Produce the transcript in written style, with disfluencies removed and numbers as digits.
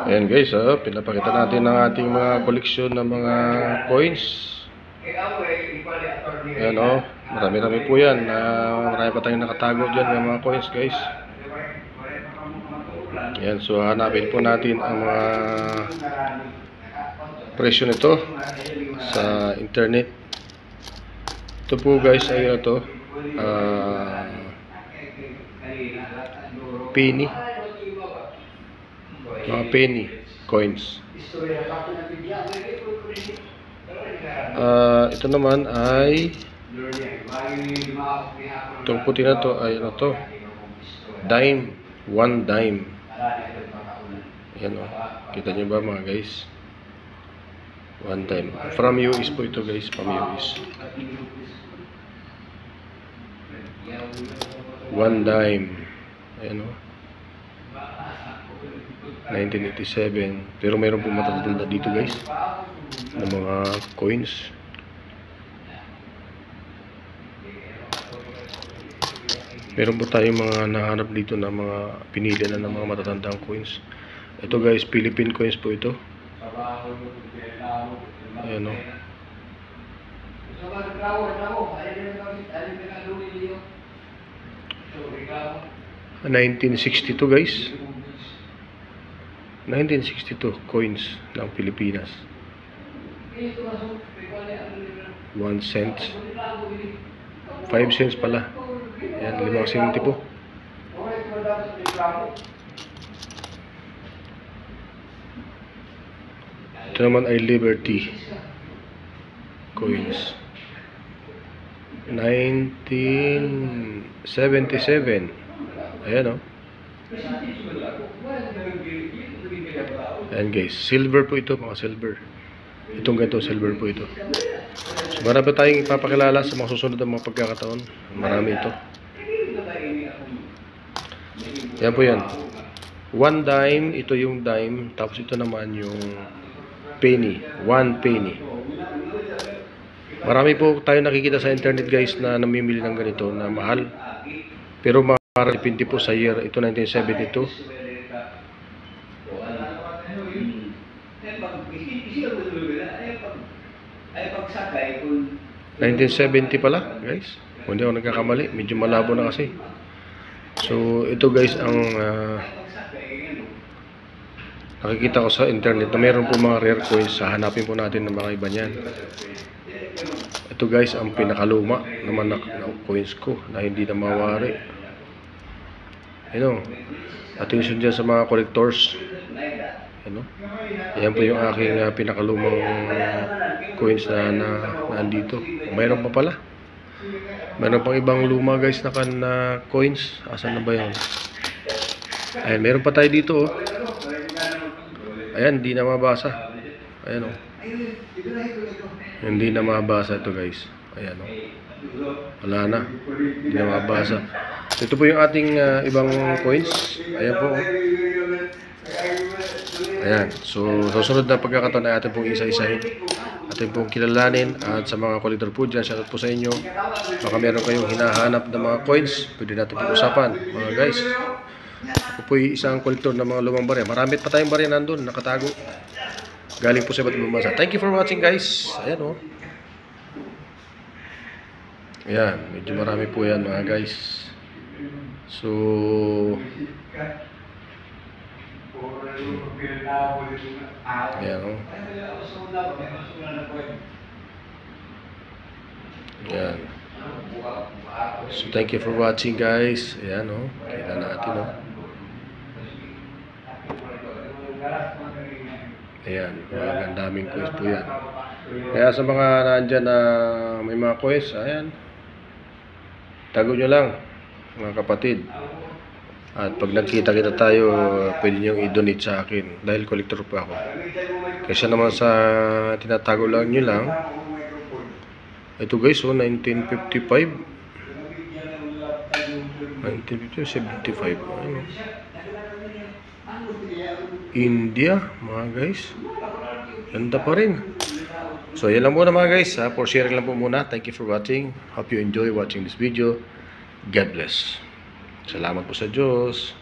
Ayan guys, pinapakita natin ang ating mga koleksyon ng mga coins. Ayan marami-rami po yan. Marami pa tayong nakatago dyan ng mga coins guys. Ayan, so hanapin po natin ang mga presyo nito sa internet. Ito po guys ay penny. Mga penny coins. Ito naman ay itong puti na to ay dime, 1 dime. Ayan kita nyo ba mga guys, 1 dime from US po ito guys, from US. 1 dime. Ayan 1987. Pero mayroon po matatanda dito guys ng mga coins. Meron po tayong mga nahanap dito na mga pinili na ng mga matatandang coins. Ito guys, Philippine coins po ito. Ayan 1962 guys. 1962 coins ng Pilipinas. 1 cent. 5 cents pala. Ayan, 5 senti po. Ito naman ay Liberty coins. 1977. Ayan Ayan guys, silver po ito, mga silver. Itong ganito, silver po ito. So, marami tayong ipapakilala sa mga susunod na mga pagkakataon. Marami ito. Yan po yan. 1 dime, ito yung dime. Tapos ito naman yung penny. 1 penny. Marami po tayo nakikita sa internet guys na namimili ng ganito na mahal. Pero depende po sa year. Ito 1972. 1970 pala guys, kung hindi ako nagkakamali, medyo malabo na kasi. So ito guys ang nakikita ko sa internet na meron po mga rare coins. Hanapin po natin ng mga iba niyan. Ito guys ang pinakaluma naman na coins ko na hindi na mawari. Attention dyan sa mga collectors. Ayan po yung aking pinakalumang coins na nandito. Mayroon pa pala. Mayroon pang ibang luma guys na coins. Asan na ba yun? Ayan, meron pa tayo dito Ayan, hindi na mabasa. Ayan Hindi na mabasa ito guys. Ayan wala na. Hindi na mabasa. Ito po yung ating ibang coins. Ayan po Ayan, so susunod na pagkakataon ay atin pong isa-isahin, atin pong kilalanin. At sa mga collector po dyan, shoutout po sa inyo. Baka meron kayong hinahanap ng mga coins, pwede natin pag-usapan mga guys. Ako po yung isang collector ng mga lumang barya. Marami pa tayong barya nandun, nakatago, galing po sa iba't ibang bansa. Thank you for watching guys. Ayan Ayan, medyo marami po yan mga guys. So ayan Ayan. So thank you for watching guys. Ayan kita natin Ayan, ang daming coins po yan. Kaya sa mga nandyan na may mga coins, ayan, tago nyo lang mga kapatid. At pag nagkita-kita tayo, pwede niyong i-donate sa akin dahil collector pa ako. Kaysa naman sa tinatago lang nyo lang. Ito guys, 1955. 1950, 75. Ayun. India, mga guys. Ganda pa rin. So, yan lang muna mga guys. For sharing lang po muna. Thank you for watching. Hope you enjoy watching this video. God bless. Salamat po sa Diyos.